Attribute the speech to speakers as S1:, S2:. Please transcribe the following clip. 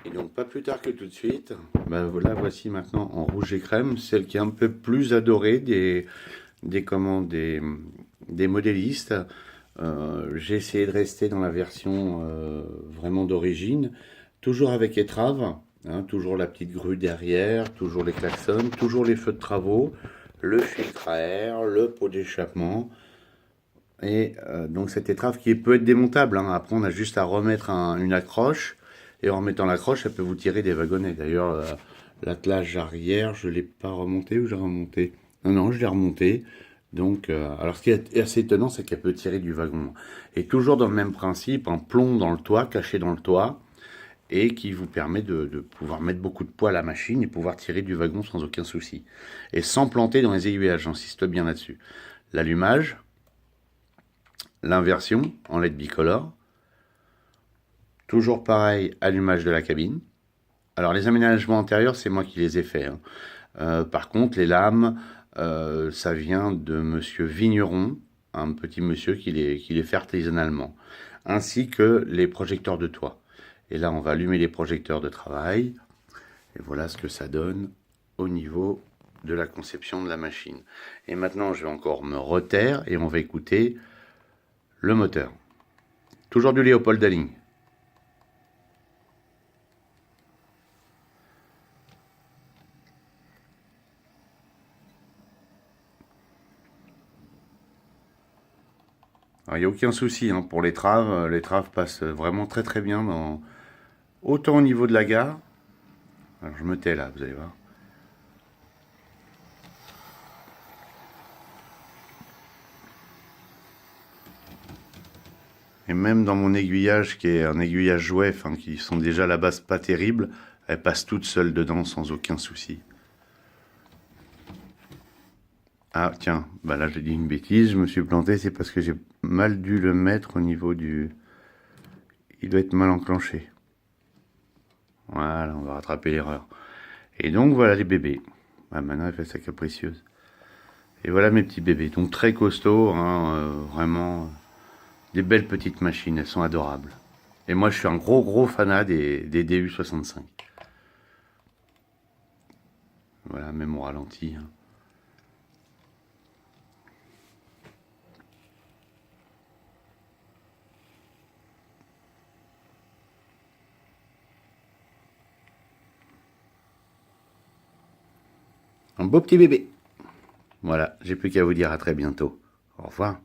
S1: Et donc pas plus tard que tout de suite, ben voilà, voici maintenant en rouge et crème, celle qui est un peu plus adorée des modélistes. J'ai essayé de rester dans la version vraiment d'origine, toujours avec étrave, hein, toujours la petite grue derrière, toujours les klaxons, toujours les feux de travaux, le filtre à air, le pot d'échappement. Et donc cette étrave qui peut être démontable, hein. Après on a juste à remettre une accroche, et en remettant l'accroche, elle peut vous tirer des wagonnets. D'ailleurs, l'attelage arrière, je ne l'ai pas remonté ou j'ai remonté? Non, non, je l'ai remonté. Donc, alors ce qui est assez étonnant, c'est qu'elle peut tirer du wagon. Et toujours dans le même principe, un plomb dans le toit, caché dans le toit, et qui vous permet de pouvoir mettre beaucoup de poids à la machine et pouvoir tirer du wagon sans aucun souci. Et sans planter dans les aiguillages, j'insiste bien là-dessus. L'allumage, l'inversion en LED bicolore. Toujours pareil, allumage de la cabine. Alors les aménagements antérieurs, c'est moi qui les ai faits, hein. Par contre, les lames, ça vient de monsieur Vigneron, un petit monsieur qui les fait artisanalement. Ainsi que les projecteurs de toit. Et là, on va allumer les projecteurs de travail. Et voilà ce que ça donne au niveau de la conception de la machine. Et maintenant, je vais encore me retaire et on va écouter le moteur. Toujours du Léopold Daling. Alors, il n'y a aucun souci, hein, pour les traves passent vraiment très très bien, autant au niveau de la gare. Alors je me tais là, vous allez voir. Et même dans mon aiguillage, qui est un aiguillage jouet, enfin, qui sont déjà à la base pas terribles, elles passent toutes seules dedans sans aucun souci. Ah tiens, bah là j'ai dit une bêtise, je me suis planté, c'est parce que j'ai mal dû le mettre au niveau du... Il doit être mal enclenché. Voilà, on va rattraper l'erreur. Et donc voilà les bébés. Ah, maintenant elle fait sa capricieuse. Et voilà mes petits bébés, donc très costauds, hein, vraiment des belles petites machines, elles sont adorables. Et moi je suis un gros fanat des DU65. Voilà, même au ralenti, hein. Un beau petit bébé. Voilà, j'ai plus qu'à vous dire à très bientôt. Au revoir.